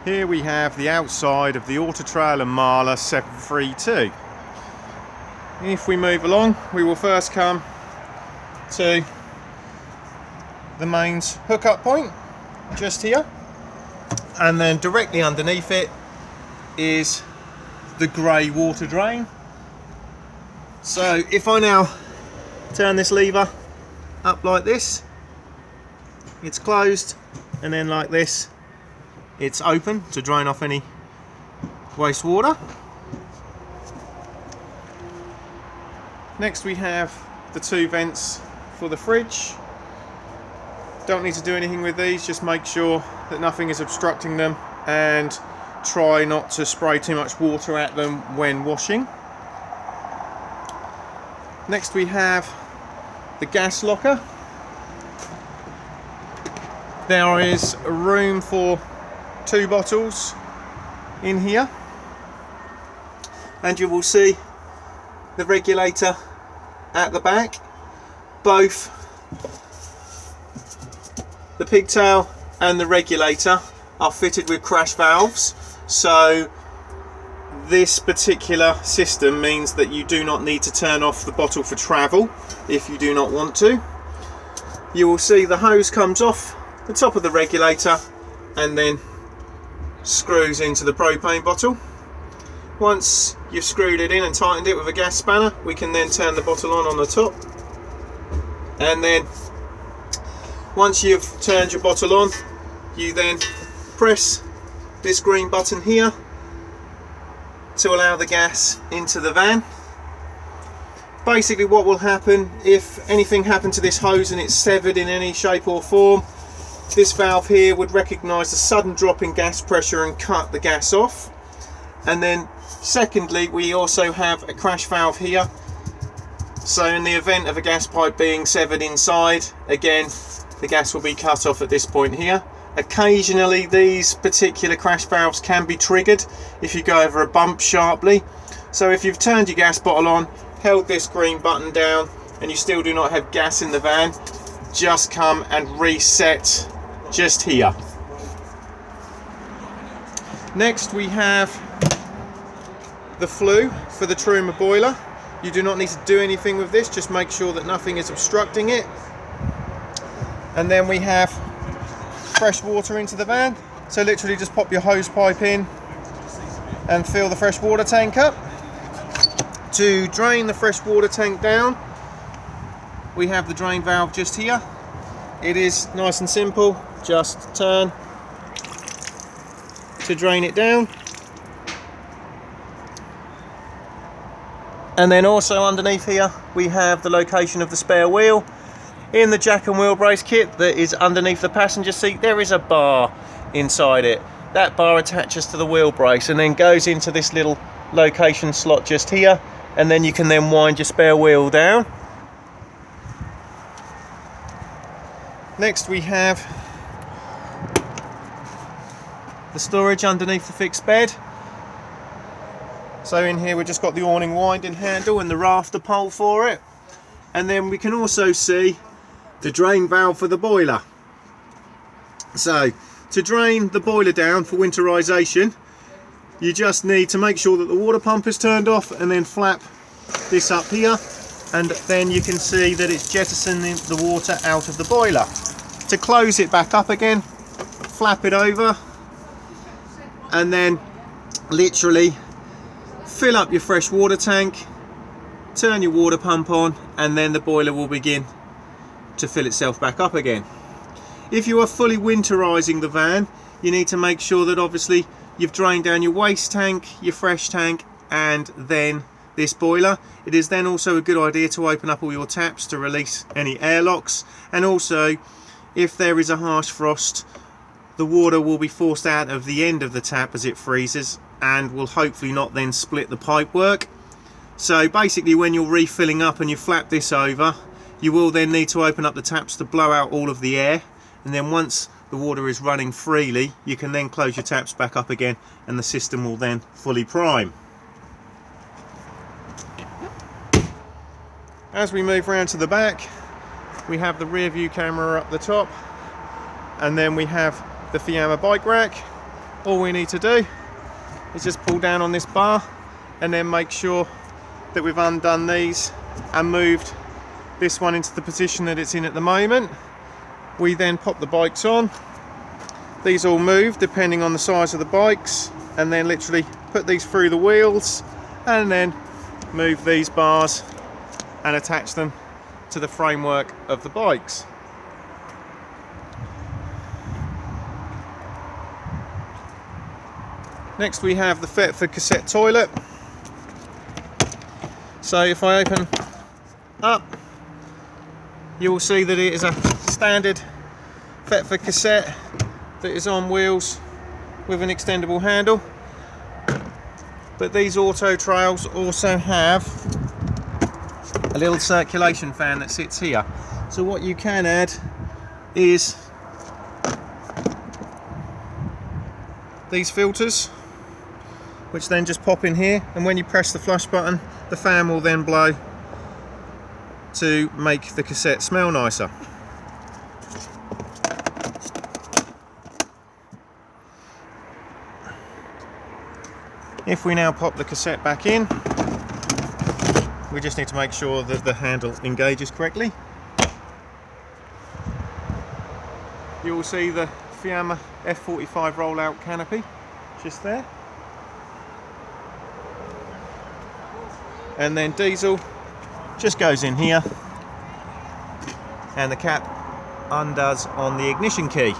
Here we have the outside of the Auto Trail Imala 732. If we move along, we will first come to the mains hookup point, just here, and then directly underneath it is the grey water drain. So if I now turn this lever up like this, it's closed, and then like this, it's open to drain off any wastewater. Next we have the two vents for the fridge. Don't need to do anything with these, just make sure that nothing is obstructing them and try not to spray too much water at them when washing. Next we have the gas locker. There is room for 2 bottles in here, and you will see the regulator at the back. Both the pigtail and the regulator are fitted with crash valves, so this particular system means that you do not need to turn off the bottle for travel if you do not want to. You will see the hose comes off the top of the regulator and then screws into the propane bottle. Once you've screwed it in and tightened it with a gas spanner, we can then turn the bottle on the top, and then once you've turned your bottle on, you then press this green button here to allow the gas into the van. Basically what will happen, if anything happened to this hose and it's severed in any shape or form, this valve here would recognise a sudden drop in gas pressure and cut the gas off. And then secondly, we also have a crash valve here, so in the event of a gas pipe being severed inside, again the gas will be cut off at this point here. Occasionally these particular crash valves can be triggered if you go over a bump sharply, so if you've turned your gas bottle on, held this green button down, and you still do not have gas in the van, just come and reset just here. Next we have the flue for the Truma boiler. You do not need to do anything with this, just make sure that nothing is obstructing it. And then we have fresh water into the van, so literally just pop your hose pipe in and fill the fresh water tank up. To drain the fresh water tank down, we have the drain valve just here. It is nice and simple, just turn to drain it down. And then also underneath here we have the location of the spare wheel. In the jack and wheel brace kit that is underneath the passenger seat, there is a bar inside it. That bar attaches to the wheel brace and then goes into this little location slot just here, and then you can then wind your spare wheel down. Next we have the storage underneath the fixed bed. So in here we've just got the awning winding handle and the rafter pole for it, and then we can also see the drain valve for the boiler. So to drain the boiler down for winterization, you just need to make sure that the water pump is turned off and then flap this up here, and then you can see that it's jettisoning the water out of the boiler. To close it back up again, flap it over and then literally fill up your fresh water tank, turn your water pump on, and then the boiler will begin to fill itself back up again. If you are fully winterizing the van, you need to make sure that obviously you've drained down your waste tank, your fresh tank, and then this boiler. It is then also a good idea to open up all your taps to release any airlocks, and also if there is a harsh frost, the water will be forced out of the end of the tap as it freezes and will hopefully not then split the pipework. So basically when you're refilling up and you flap this over, you will then need to open up the taps to blow out all of the air, and then once the water is running freely, you can then close your taps back up again and the system will then fully prime. As we move round to the back, we have the rear view camera up the top, and then we have the Fiamma bike rack. all we need to do is just pull down on this bar and then make sure that we've undone these and moved this one into the position that it's in at the moment. We then pop the bikes on. These all move depending on the size of the bikes, and then literally put these through the wheels and then move these bars and attach them to the framework of the bikes. Next we have the Thetford cassette toilet. So if I open up, you will see that it is a standard Thetford cassette that is on wheels with an extendable handle. But these auto trails also have a little circulation fan that sits here. So what you can add is these filters, which then just pop in here, and when you press the flush button, the fan will then blow to make the cassette smell nicer. If we now pop the cassette back in, we just need to make sure that the handle engages correctly. You will see the Fiamma F45 rollout canopy just there. And then diesel just goes in here, and the cap undoes on the ignition key.